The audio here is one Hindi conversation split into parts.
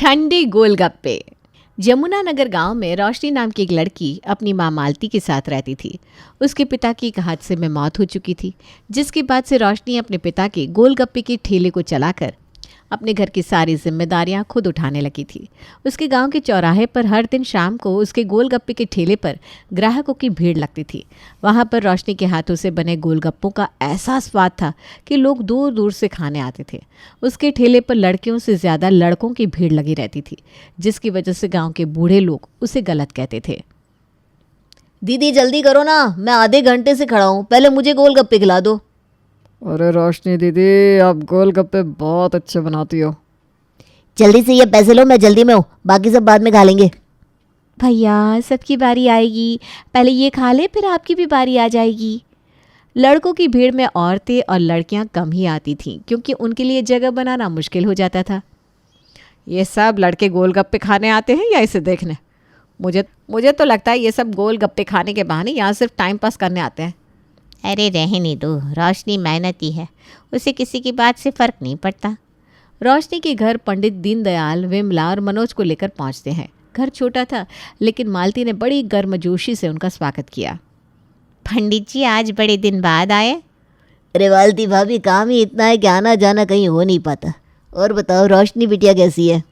ठंडे गोलगप्पे। जमुना नगर गांव में रोशनी नाम की एक लड़की अपनी मां मालती के साथ रहती थी। उसके पिता की एक हादसे में मौत हो चुकी थी, जिसके बाद से रोशनी अपने पिता के गोलगप्पे के ठेले को चलाकर अपने घर की सारी जिम्मेदारियां खुद उठाने लगी थी। उसके गांव के चौराहे पर हर दिन शाम को उसके गोलगप्पे के ठेले पर ग्राहकों की भीड़ लगती थी। वहां पर रोशनी के हाथों से बने गोलगप्पों का ऐसा स्वाद था कि लोग दूर दूर से खाने आते थे। उसके ठेले पर लड़कियों से ज़्यादा लड़कों की भीड़ लगी रहती थी, जिसकी वजह से गांव के बूढ़े लोग उसे गलत कहते थे। दीदी जल्दी करो ना, मैं आधे घंटे से खड़ा हूँ, पहले मुझे गोलगप्पे खिला दो। अरे रोशनी दीदी, आप गोलगप्पे बहुत अच्छे बनाती हो। जल्दी से ये पैसे लो, मैं जल्दी में हूँ, बाकी सब बाद में खा लेंगे। भैया सबकी बारी आएगी, पहले ये खा ले फिर आपकी भी बारी आ जाएगी। लड़कों की भीड़ में औरतें और लड़कियां कम ही आती थीं, क्योंकि उनके लिए जगह बनाना मुश्किल हो जाता था। ये सब लड़के गोलगप्पे खाने आते हैं या इसे देखने? मुझे तो लगता है ये सब गोलगप्पे खाने के बहाने यहाँ सिर्फ टाइम पास करने आते हैं। अरे रहने दो, रोशनी मेहनती है, उसे किसी की बात से फ़र्क नहीं पड़ता। रोशनी के घर पंडित दीनदयाल, विमला और मनोज को लेकर पहुंचते हैं। घर छोटा था, लेकिन मालती ने बड़ी गर्मजोशी से उनका स्वागत किया। पंडित जी आज बड़े दिन बाद आए। अरे वालती भाभी, काम ही इतना है कि आना जाना कहीं हो नहीं पाता। और बताओ रोशनी बिटिया कैसी है?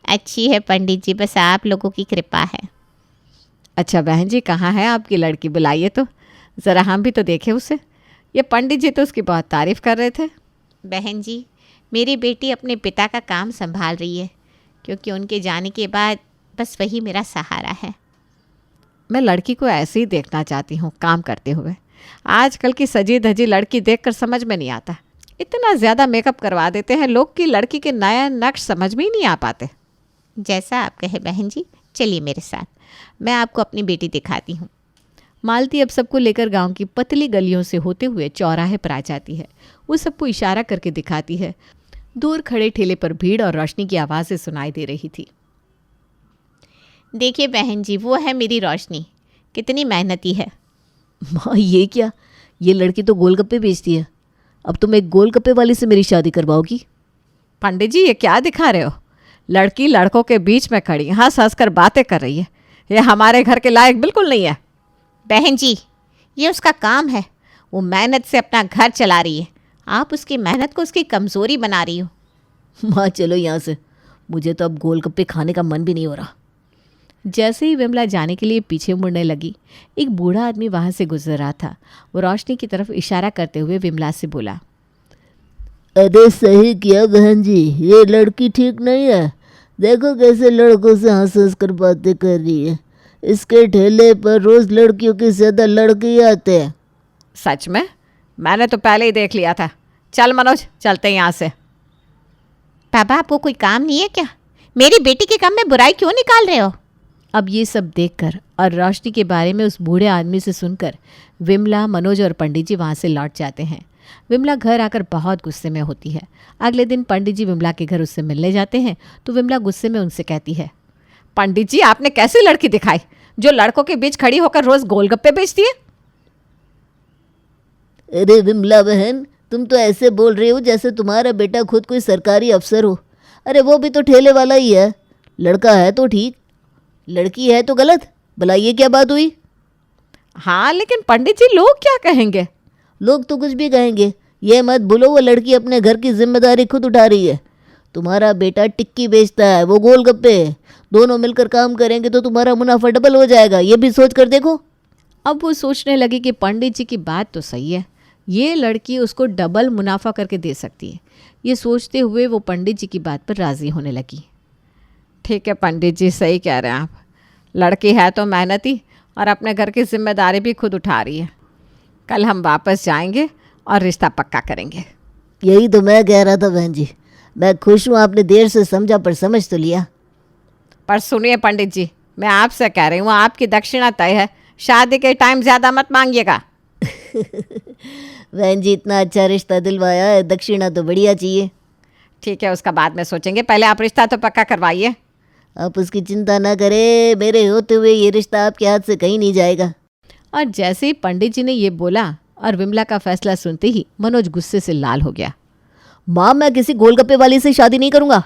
अच्छी है पंडित जी, बस आप लोगों की कृपा है। अच्छा बहन जी, कहाँ है आपकी लड़की? बुलाइए तो ज़रा, हम भी तो देखें उसे। ये पंडित जी तो उसकी बहुत तारीफ़ कर रहे थे। बहन जी, मेरी बेटी अपने पिता का काम संभाल रही है, क्योंकि उनके जाने के बाद बस वही मेरा सहारा है। मैं लड़की को ऐसे ही देखना चाहती हूँ काम करते हुए। आजकल की सजी धजी लड़की देखकर समझ में नहीं आता। इतना ज़्यादा मेकअप करवा देते हैं लोग कि लड़की के नया नक्श समझ में ही नहीं आ पाते। जैसा आप कहे बहन जी, चलिए मेरे साथ, मैं आपको अपनी बेटी दिखाती हूँ। मालती अब सबको लेकर गांव की पतली गलियों से होते हुए चौराहे पर आ जाती है। वो सबको इशारा करके दिखाती है। दूर खड़े ठेले पर भीड़ और रोशनी की आवाज़ें सुनाई दे रही थी। देखिए बहन जी, वो है मेरी रोशनी, कितनी मेहनती है। माँ ये क्या, ये लड़की तो गोलगप्पे बेचती है। अब तुम एक गोलगप्पे वाली से मेरी शादी करवाओगी? पंडित जी ये क्या दिखा रहे हो? लड़की लड़कों के बीच में खड़ी हंस हंस कर बातें कर रही है। ये हमारे घर के लायक बिल्कुल नहीं है। बहन जी, ये उसका काम है, वो मेहनत से अपना घर चला रही है। आप उसकी मेहनत को उसकी कमज़ोरी बना रही हो। माँ चलो यहाँ से, मुझे तो अब गोलगप्पे खाने का मन भी नहीं हो रहा। जैसे ही विमला जाने के लिए पीछे मुड़ने लगी, एक बूढ़ा आदमी वहां से गुजर रहा था। वो रोशनी की तरफ इशारा करते हुए विमला से बोला, अरे सही किया बहन जी, ये लड़की ठीक नहीं है। देखो कैसे लड़कों से हंस हंस कर बातें कर रही है। इसके ठेले पर रोज लड़कियों के ज़्यादा लड़के ही आते हैं। सच में? मैंने तो पहले ही देख लिया था। चल मनोज, चलते हैं यहाँ से। पापा आपको कोई काम नहीं है क्या? मेरी बेटी के काम में बुराई क्यों निकाल रहे हो? अब ये सब देखकर और रोशनी के बारे में उस बूढ़े आदमी से सुनकर विमला, मनोज और पंडित जी वहाँ से लौट जाते हैं। विमला घर आकर बहुत गुस्से में होती है। अगले दिन पंडित जी विमला के घर उससे मिलने जाते हैं तो विमला गुस्से में उनसे कहती है, पंडित जी आपने कैसी लड़की दिखाई जो लड़कों के बीच खड़ी होकर रोज गोलगप्पे बेचती है? अरे विमला बहन, तुम तो ऐसे बोल रही हो जैसे तुम्हारा बेटा खुद कोई सरकारी अफसर हो। अरे वो भी तो ठेले वाला ही है। लड़का है तो ठीक, लड़की है तो गलत। भला ये क्या बात हुई? हाँ लेकिन पंडित जी लोग क्या कहेंगे? लोग तो कुछ भी कहेंगे, ये मत भूलो वो लड़की अपने घर की जिम्मेदारी खुद उठा रही है। तुम्हारा बेटा टिक्की बेचता है, वो गोलगप्पे। दोनों मिलकर काम करेंगे तो तुम्हारा मुनाफा डबल हो जाएगा, ये भी सोच कर देखो। अब वो सोचने लगी कि पंडित जी की बात तो सही है, ये लड़की उसको डबल मुनाफा करके दे सकती है। ये सोचते हुए वो पंडित जी की बात पर राज़ी होने लगी। ठीक है पंडित जी, सही कह रहे हैं आप। लड़की है तो मेहनती और अपने घर की जिम्मेदारी भी खुद उठा रही है। कल हम वापस जाएंगे और रिश्ता पक्का करेंगे। यही तो मैं कह रहा था बहन जी। मैं खुश हूँ आपने देर से समझा, पर समझ तो लिया। पर सुनिए पंडित जी, मैं आपसे कह रही हूँ आपकी दक्षिणा तय है। शादी के टाइम ज़्यादा मत मांगिएगा। बहन जी इतना अच्छा रिश्ता दिलवाया है, दक्षिणा तो बढ़िया चाहिए। ठीक है, उसका बाद में सोचेंगे, पहले आप रिश्ता तो पक्का करवाइए। आप उसकी चिंता ना करें, मेरे होते हुए ये रिश्ता आपके हाथ से कहीं नहीं जाएगा। और जैसे ही पंडित जी ने ये बोला और विमला का फैसला सुनते ही मनोज गुस्से से लाल हो गया। माँ मैं किसी गोलगप्पे वाली से शादी नहीं करूँगा।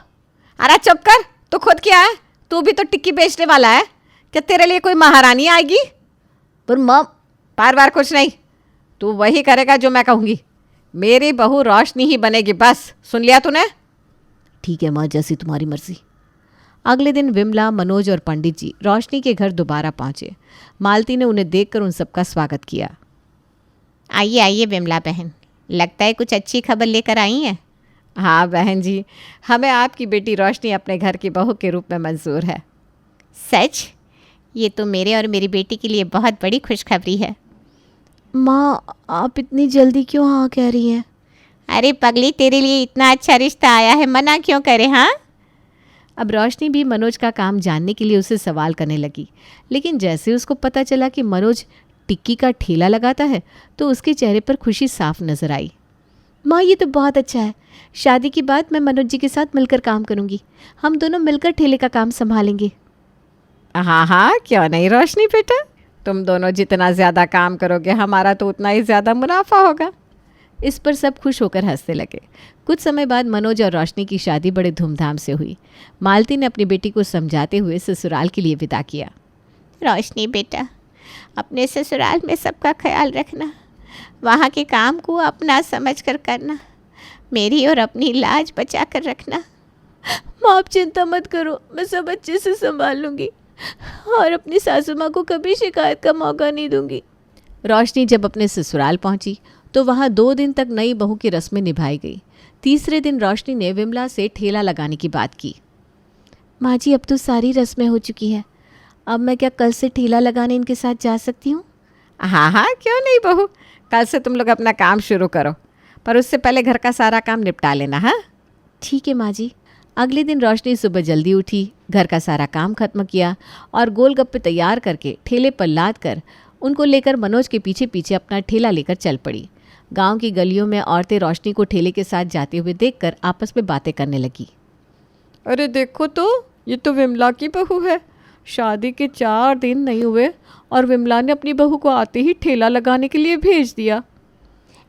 अरे चुप कर, तो खुद क्या है, तू भी तो टिक्की बेचने वाला है। क्या तेरे लिए कोई महारानी आएगी? पर माँ, बार बार कुछ नहीं, तू वही करेगा जो मैं कहूँगी। मेरी बहू रोशनी ही बनेगी, बस। सुन लिया तूने? ठीक है माँ, जैसी तुम्हारी मर्जी। अगले दिन विमला, मनोज और पंडित जी रोशनी के घर दोबारा पहुंचे। मालती ने उन्हें देखकर उन सबका स्वागत किया। आइए आइए विमला बहन, लगता है कुछ अच्छी खबर लेकर आई हैं। हाँ बहन जी, हमें आपकी बेटी रोशनी अपने घर की बहू के रूप में मंजूर है। सच? ये तो मेरे और मेरी बेटी के लिए बहुत बड़ी खुशखबरी है। माँ, आप इतनी जल्दी क्यों हाँ कह रही हैं? अरे पगली, तेरे लिए इतना अच्छा रिश्ता आया है, मना क्यों करे? हाँ, अब रोशनी भी मनोज का काम जानने के लिए उससे सवाल करने लगी, लेकिन जैसे उसको पता चला कि मनोज टिक्की का ठेला लगाता है तो उसके चेहरे पर खुशी साफ नजर आई। माँ, ये तो बहुत अच्छा है। शादी के बाद मैं मनोज जी के साथ मिलकर काम करूँगी। हम दोनों मिलकर ठेले का काम संभालेंगे। हाँ हाँ, क्यों नहीं रोशनी बेटा, तुम दोनों जितना ज़्यादा काम करोगे हमारा तो उतना ही ज़्यादा मुनाफा होगा। इस पर सब खुश होकर हंसने लगे। कुछ समय बाद मनोज और रोशनी की शादी बड़े धूमधाम से हुई। मालती ने अपनी बेटी को समझाते हुए ससुराल के लिए विदा किया। रोशनी बेटा, अपने ससुराल में सबका ख्याल रखना, वहाँ के काम को अपना समझ कर करना, मेरी और अपनी लाज बचा कर रखना। माँ, आप चिंता मत करो, मैं सब अच्छे से संभाल लूँगी और अपनी सासू माँ को कभी शिकायत का मौका नहीं दूंगी। रोशनी जब अपने ससुराल पहुंची तो वहां 2 दिन तक नई बहू की रस्में निभाई गई। तीसरे दिन रोशनी ने विमला से ठेला लगाने की बात की। माँ जी, अब तो सारी रस्में हो चुकी हैं। अब मैं क्या कल से ठेला लगाने इनके साथ जा सकती हूँ? हाँ हाँ, क्यों नहीं बहू, कल से तुम लोग अपना काम शुरू करो, पर उससे पहले घर का सारा काम निपटा लेना। हाँ ठीक है माँ जी। अगले दिन रोशनी सुबह जल्दी उठी, घर का सारा काम खत्म किया और गोलगप्पे तैयार करके ठेले पर लाद कर उनको लेकर मनोज के पीछे पीछे अपना ठेला लेकर चल पड़ी। गांव की गलियों में औरतें रोशनी को ठेले के साथ जाते हुए देखकर आपस में बातें करने लगी। अरे देखो तो, ये तो विमला की बहू है। शादी के 4 दिन नहीं हुए और विमला ने अपनी बहू को आते ही ठेला लगाने के लिए भेज दिया।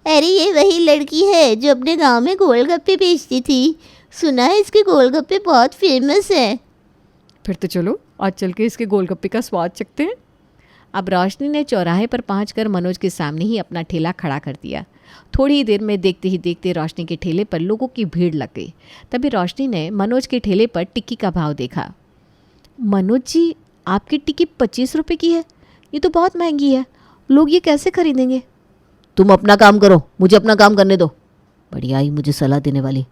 अरे ये वही लड़की है जो अपने गांव में गोलगप्पे बेचती थी। सुना है इसके गोलगप्पे बहुत फेमस है। फिर तो चलो आज चल के इसके गोलगप्पे का स्वाद चखते हैं। अब रोशनी ने चौराहे पर पहुंचकर मनोज के सामने ही अपना ठेला खड़ा कर दिया। थोड़ी ही देर में देखते ही देखते रोशनी के ठेले पर लोगों की भीड़ लग गई। तभी रोशनी ने मनोज के ठेले पर टिक्की का भाव देखा। मनोज जी, आपकी टिक्की 25 रुपये की है। ये तो बहुत महंगी है, लोग ये कैसे खरीदेंगे? तुम अपना काम करो, मुझे अपना काम करने दो। बढ़िया आई मुझे सलाह देने वाली।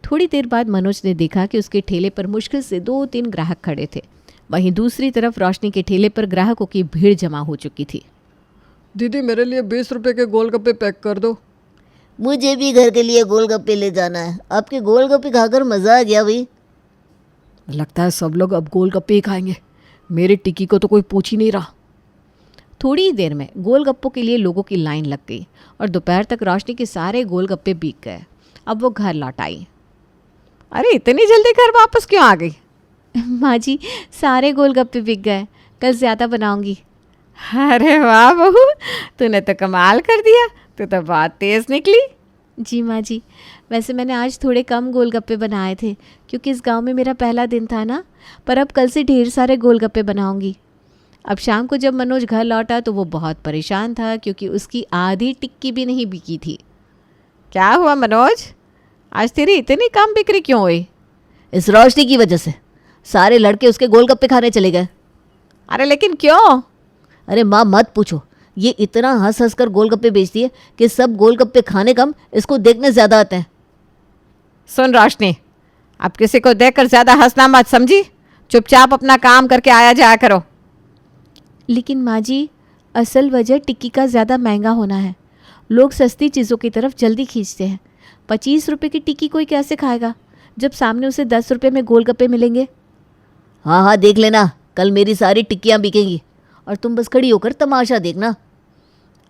थोड़ी देर बाद मनोज ने देखा कि उसके ठेले पर मुश्किल से 2-3 ग्राहक खड़े थे। वहीं दूसरी तरफ रोशनी के ठेले पर ग्राहकों की भीड़ जमा हो चुकी थी। दीदी, मेरे लिए 20 रुपये के गोलगप्पे पैक कर दो। मुझे भी घर के लिए गोलगप्पे ले जाना है। आपके गोलगप्पे खाकर मज़ा आ गया भाई। लगता है सब लोग अब गोलगप्पे ही खाएंगे। मेरी टिक्की को तो कोई पूछ ही नहीं रहा। थोड़ी ही देर में गोलगप्पों के लिए लोगों की लाइन लग गई और दोपहर तक रोशनी के सारे गोलगप्पे बिक गए। अब वो घर लौट आई। अरे इतनी जल्दी घर वापस क्यों आ गई? माँ जी, सारे गोलगप्पे बिक गए, कल ज़्यादा बनाऊंगी। अरे वाह बहू, तूने तो कमाल कर दिया, तू तो बहुत तेज़ निकली। जी माँ जी, वैसे मैंने आज थोड़े कम गोलगप्पे बनाए थे क्योंकि इस गांव में मेरा पहला दिन था ना, पर अब कल से ढेर सारे गोलगप्पे बनाऊंगी। अब शाम को जब मनोज घर लौटा तो वो बहुत परेशान था क्योंकि उसकी आधी टिक्की भी नहीं बिकी थी। क्या हुआ मनोज, आज तेरी इतनी कम बिक्री क्यों हुई? इस रोशनी की वजह से सारे लड़के उसके गोलगप्पे खाने चले गए। अरे लेकिन क्यों? अरे माँ मत पूछो, ये इतना हंस हंस कर गोलगप्पे बेचती है कि सब गोलगप्पे खाने कम इसको देखने ज़्यादा आते हैं। सुन रोशनी, अब किसी को देखकर ज़्यादा हंसना मत, समझी? चुपचाप अपना काम करके आया जाया करो। लेकिन माँ जी, असल वजह टिक्की का ज़्यादा महंगा होना है। लोग सस्ती चीज़ों की तरफ जल्दी खींचते हैं। 25 रुपये की टिक्की कोई कैसे खाएगा जब सामने उसे 10 रुपये में गोलगप्पे मिलेंगे? हाँ हाँ देख लेना, कल मेरी सारी टिक्कियाँ बिकेंगी और तुम बस खड़ी होकर तमाशा देखना।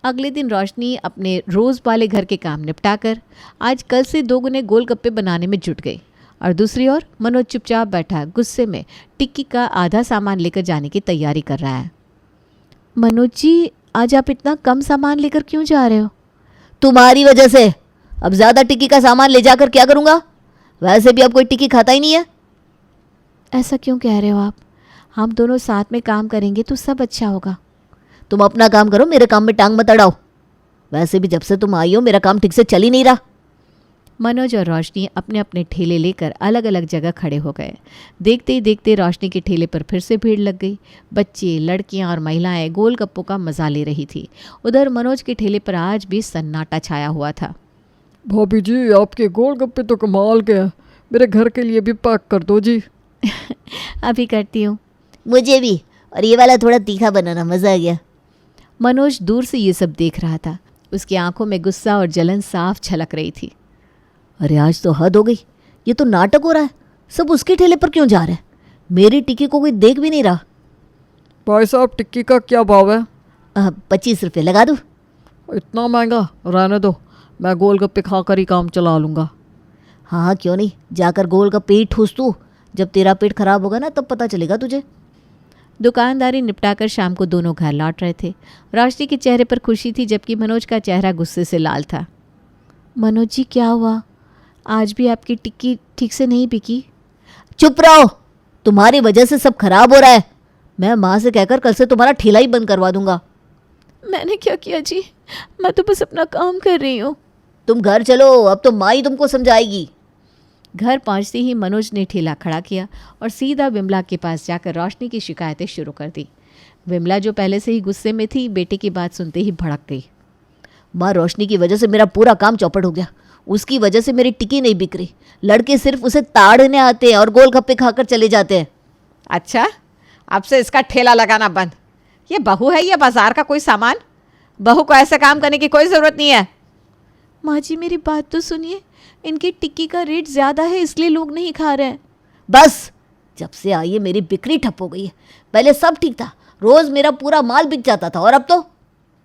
अगले दिन रोशनी अपने रोज़ वाले घर के काम निपटाकर आज कल से 2 गुने गोलगप्पे बनाने में जुट गई और दूसरी ओर मनोज चुपचाप बैठा गुस्से में टिक्की का आधा सामान लेकर जाने की तैयारी कर रहा है। मनोज जी, आज आप इतना कम सामान लेकर क्यों जा रहे हो? तुम्हारी वजह से। अब ज़्यादा टिक्की का सामान ले जाकर क्या करूँगा? वैसे भी अब कोई टिक्की खाता ही नहीं है। ऐसा क्यों कह रहे हो आप? हम दोनों साथ में काम करेंगे तो सब अच्छा होगा। तुम अपना काम करो, मेरे काम में टांग मत अड़ाओ। वैसे भी जब से तुम आई हो मेरा काम ठीक से चल ही नहीं रहा। मनोज और रोशनी अपने अपने ठेले लेकर अलग अलग जगह खड़े हो गए। देखते ही देखते रोशनी के ठेले पर फिर से भीड़ लग गई। बच्चे, लड़कियां और महिलाएं गोलगप्पों का मजा ले रही थी। उधर मनोज के ठेले पर आज भी सन्नाटा छाया हुआ था। भाभी जी, आपके गोलगप्पे तो कमाल के हैं। मेरे घर के लिए भी पैक कर दो जी। अभी करती हूँ। मुझे भी, और ये वाला थोड़ा तीखा बनाना, मज़ा आ गया। मनोज दूर से ये सब देख रहा था। उसकी आंखों में गुस्सा और जलन साफ छलक रही थी। अरे आज तो हद हो गई, ये तो नाटक हो रहा है। सब उसके ठेले पर क्यों जा रहे हैं? मेरी टिक्की को कोई देख भी नहीं रहा। भाई साहब, टिक्की का क्या भाव है? 25 रुपये लगा दूँ? इतना महंगा? रहने दो, मैं गोलगप्पे खाकर ही काम चला लूँगा। हाँ हाँ, क्यों नहीं, जाकर गोलगप्पे ही ठूस तू। जब तेरा पेट खराब होगा ना तब पता चलेगा तुझे। दुकानदारी निपटाकर शाम को दोनों घर लौट रहे थे। रोशनी के चेहरे पर खुशी थी, जबकि मनोज का चेहरा गुस्से से लाल था। मनोज जी, क्या हुआ? आज भी आपकी टिक्की ठीक से नहीं बिकी? चुप रहो, तुम्हारी वजह से सब खराब हो रहा है। मैं माँ से कहकर कल से तुम्हारा ठेला ही बंद करवा दूंगा। मैंने क्या किया जी? मैं तो बस अपना काम कर रही हूँ। तुम घर चलो, अब तो माँ ही तुमको समझाएगी। घर पहुंचते ही मनोज ने ठेला खड़ा किया और सीधा विमला के पास जाकर रोशनी की शिकायतें शुरू कर दी। विमला, जो पहले से ही गुस्से में थी, बेटे की बात सुनते ही भड़क गई। माँ, रोशनी की वजह से मेरा पूरा काम चौपट हो गया। उसकी वजह से मेरी टिक्की नहीं बिक रही। लड़के सिर्फ उसे ताड़ने आते हैं और गोलगप्पे खाकर चले जाते हैं। अच्छा, अब से इसका ठेला लगाना बंद। ये बहू है या बाजार का कोई सामान? बहू को ऐसे काम करने की कोई ज़रूरत नहीं है। माँ जी, मेरी बात तो सुनिए। इनकी टिक्की का रेट ज़्यादा है, इसलिए लोग नहीं खा रहे हैं। बस, जब से आई है मेरी बिक्री ठप हो गई है। पहले सब ठीक था, रोज़ मेरा पूरा माल बिक जाता था, और अब तो।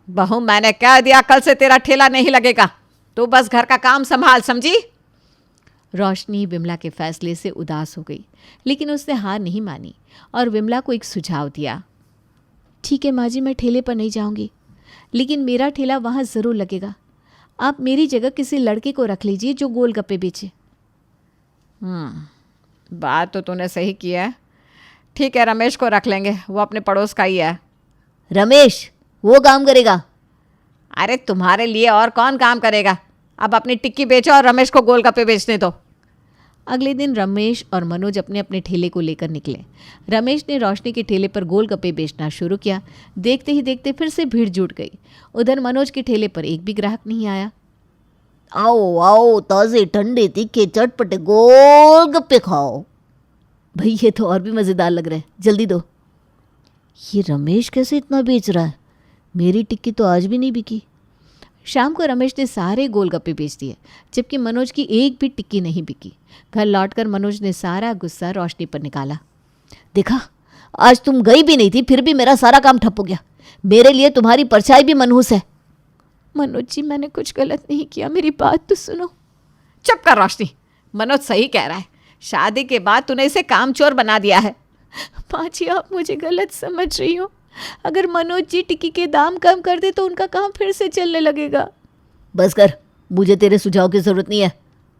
बहू, मैंने कह दिया कल से तेरा ठेला नहीं लगेगा। तू बस घर का काम संभाल, समझी? रोशनी विमला के फैसले से उदास हो गई, लेकिन उसने हार नहीं मानी और विमला को एक सुझाव दिया। ठीक है माँ जी, मैं ठेले पर नहीं जाऊंगी, लेकिन मेरा ठेला वहाँ ज़रूर लगेगा। आप मेरी जगह किसी लड़के को रख लीजिए जो गोलगप्पे बेचे। बात तो तूने सही की है। ठीक है, रमेश को रख लेंगे, वो अपने पड़ोस का ही है। रमेश वो काम करेगा? अरे तुम्हारे लिए और कौन काम करेगा? अब अपनी टिक्की बेचो और रमेश को गोलगप्पे बेचने दो। अगले दिन रमेश और मनोज अपने अपने ठेले को लेकर निकले। रमेश ने रोशनी के ठेले पर गोलगप्पे बेचना शुरू किया। देखते ही देखते फिर से भीड़ जुट गई। उधर मनोज के ठेले पर एक भी ग्राहक नहीं आया। आओ आओ, ताज़े ठंडे तीखे चटपटे गोलगप्पे खाओ। भाई ये तो और भी मज़ेदार लग रहा है, जल्दी दो। ये रमेश कैसे इतना बेच रहा है? मेरी टिक्की तो आज भी नहीं बिकी। शाम को रमेश ने सारे गोलगप्पे बेच दिए, जबकि मनोज की एक भी टिक्की नहीं बिकी। घर लौटकर मनोज ने सारा गुस्सा रोशनी पर निकाला। देखा, आज तुम गई भी नहीं थी, फिर भी मेरा सारा काम ठप हो गया। मेरे लिए तुम्हारी परछाई भी मनहूस है। मनोज जी, मैंने कुछ गलत नहीं किया, मेरी बात तो सुनो। चुप कर रोशनी, मनोज सही कह रहा है। शादी के बाद तूने इसे कामचोर बना दिया है। माँ जी, आप मुझे गलत समझ रही हो। अगर मनोज जी टिक्की के दाम कम कर दे तो उनका काम फिर से चलने लगेगा। बस कर, मुझे तेरे सुझाव की ज़रूरत नहीं है।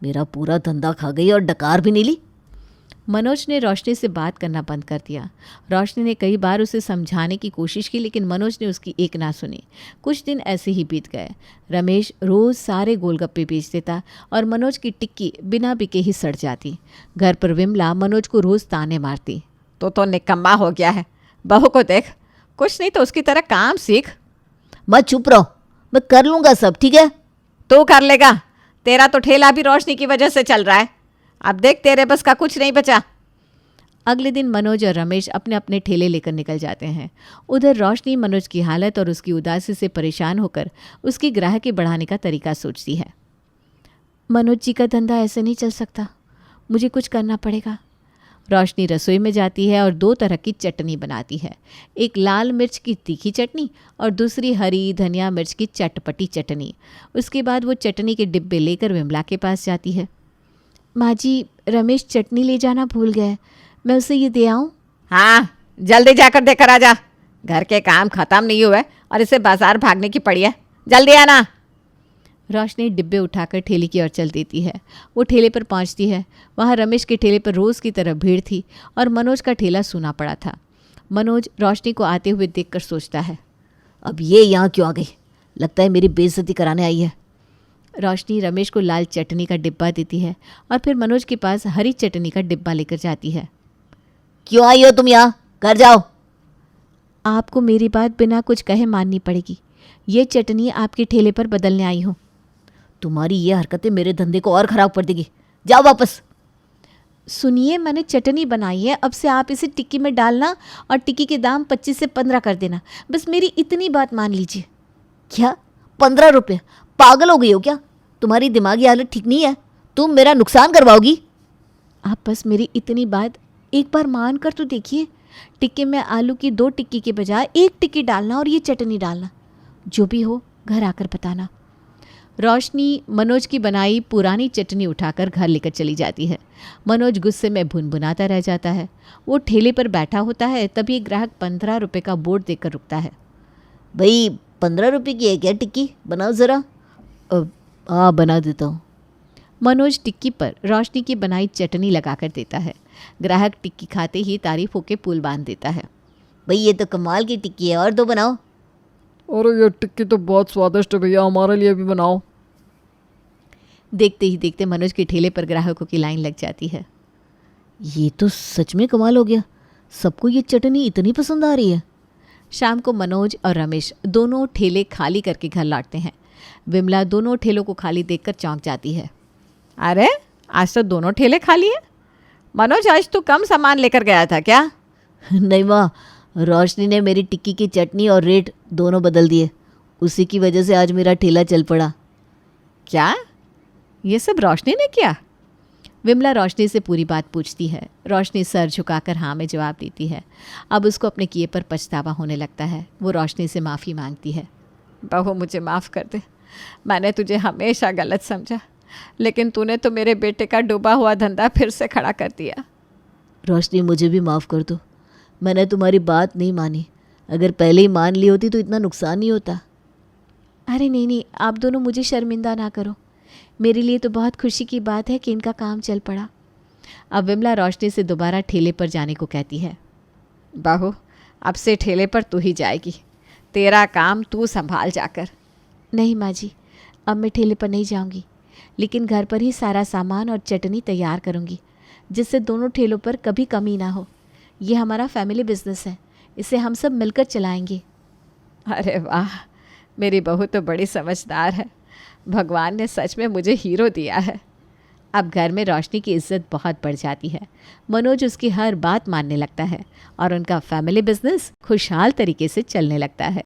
मेरा पूरा धंधा खा गई और डकार भी नहीं ली। मनोज ने रोशनी से बात करना बंद कर दिया। रोशनी ने कई बार उसे समझाने की कोशिश की, लेकिन मनोज ने उसकी एक ना सुनी। कुछ दिन ऐसे ही बीत गए। रमेश रोज़ सारे गोलगप्पे बेच देता और मनोज की टिक्की बिना बिके ही सड़ जाती। घर पर विमला मनोज को रोज़ ताने मारती। तो निकम्मा हो गया है। बहू को देख, कुछ नहीं तो उसकी तरह काम सीख। मत चुप रहो, मैं कर लूँगा सब, ठीक है? तू कर लेगा, तेरा तो ठेला भी रोशनी की वजह से चल रहा है। अब देख, तेरे बस का कुछ नहीं बचा। अगले दिन मनोज और रमेश अपने अपने ठेले लेकर निकल जाते हैं। उधर रोशनी मनोज की हालत और उसकी उदासी से परेशान होकर उसकी ग्राहकी बढ़ाने का तरीका सोचती है। मनोज जी का धंधा ऐसे नहीं चल सकता, मुझे कुछ करना पड़ेगा। रोशनी रसोई में जाती है और 2 तरह की चटनी बनाती है। एक लाल मिर्च की तीखी चटनी और दूसरी हरी धनिया मिर्च की चटपटी चटनी। उसके बाद वो चटनी के डिब्बे लेकर विमला के पास जाती है। माँ जी, रमेश चटनी ले जाना भूल गया है, मैं उसे ये दे आऊँ? हाँ, जल्दी जाकर देकर आ जा। घर के काम खत्म नहीं हुए और इसे बाजार भागने की पड़ी है। जल्दी आना। रोशनी डिब्बे उठाकर ठेले की ओर चल देती है। वो ठेले पर पहुंचती है। वहाँ रमेश के ठेले पर रोज़ की तरह भीड़ थी और मनोज का ठेला सूना पड़ा था। मनोज रोशनी को आते हुए देखकर सोचता है, अब ये यहाँ क्यों आ गई? लगता है मेरी बेइज्जती कराने आई है। रोशनी रमेश को लाल चटनी का डिब्बा देती है और फिर मनोज के पास हरी चटनी का डिब्बा लेकर जाती है। क्यों आई हो तुम यहाँ? घर जाओ। आपको मेरी बात बिना कुछ कहे माननी पड़ेगी। ये चटनी आपके ठेले पर बदलने आई हूँ। तुम्हारी ये हरकतें मेरे धंधे को और ख़राब कर देगी। जाओ वापस। सुनिए, मैंने चटनी बनाई है, अब से आप इसे टिक्की में डालना और टिक्की के दाम 25 से 15 कर देना। बस मेरी इतनी बात मान लीजिए। क्या 15 रुपये? पागल हो गई हो क्या? तुम्हारी दिमागी हालत ठीक नहीं है। तुम मेरा नुकसान करवाओगी। आप बस मेरी इतनी बात एक बार मान कर तो देखिए। टिक्के में आलू की 2 टिक्की के बजाय 1 टिक्की डालना और ये चटनी डालना। जो भी हो घर आकर बताना। रोशनी मनोज की बनाई पुरानी चटनी उठाकर घर लेकर चली जाती है। मनोज गुस्से में भुनभुनाता रह जाता है। वो ठेले पर बैठा होता है, तभी ग्राहक 15 रुपये का बोर्ड देकर रुकता है। भाई 15 रुपये की है क्या टिक्की? बनाओ ज़रा। हाँ बना देता हूँ। मनोज टिक्की पर रोशनी की बनाई चटनी लगाकर देता है। ग्राहक टिक्की खाते ही तारीफ होकर पुल बांध देता है। भाई ये तो कमाल की टिक्की है, और दो बनाओ। और ये टिक्की तो बहुत स्वादिष्ट है भैया, हमारे लिए भी बनाओ। देखते ही देखते मनोज के ठेले पर ग्राहकों की लाइन लग जाती है। ये तो सच में कमाल हो गया। सबको ये चटनी इतनी पसंद आ रही है। शाम को मनोज और रमेश दोनों ठेले खाली करके घर लौटते हैं। विमला दोनों ठेलों को खाली देखकर चौंक जाती है। अरे आज तो दोनों ठेले खाली हैं। मनोज, आज तू कम सामान लेकर गया था क्या? नहीं माँ, रोशनी ने मेरी टिक्की की चटनी और रेट दोनों बदल दिए। उसी की वजह से आज मेरा ठेला चल पड़ा। क्या ये सब रोशनी ने किया? विमला रोशनी से पूरी बात पूछती है। रोशनी सर झुकाकर हाँ में जवाब देती है। अब उसको अपने किए पर पछतावा होने लगता है। वो रोशनी से माफ़ी मांगती है। बहू, मुझे माफ़ कर दे। मैंने तुझे हमेशा गलत समझा, लेकिन तूने तो मेरे बेटे का डूबा हुआ धंधा फिर से खड़ा कर दिया। रोशनी मुझे भी माफ़ कर दो। मैंने तुम्हारी बात नहीं मानी। अगर पहले ही मान ली होती तो इतना नुकसान नहीं होता। अरे नहीं नहीं, आप दोनों मुझे शर्मिंदा ना करो। मेरे लिए तो बहुत खुशी की बात है कि इनका काम चल पड़ा। अब विमला रोशनी से दोबारा ठेले पर जाने को कहती है। बहू, अब से ठेले पर तू ही जाएगी। तेरा काम तू संभाल जाकर। नहीं माँ जी, अब मैं ठेले पर नहीं जाऊंगी, लेकिन घर पर ही सारा सामान और चटनी तैयार करूंगी, जिससे दोनों ठेलों पर कभी कमी ना हो। ये हमारा फैमिली बिजनेस है, इसे हम सब मिलकर चलाएंगे। अरे वाह, मेरी बहू तो बड़ी समझदार है। भगवान ने सच में मुझे हीरो दिया है। अब घर में रोशनी की इज्जत बहुत बढ़ जाती है। मनोज उसकी हर बात मानने लगता है और उनका फैमिली बिजनेस खुशहाल तरीके से चलने लगता है।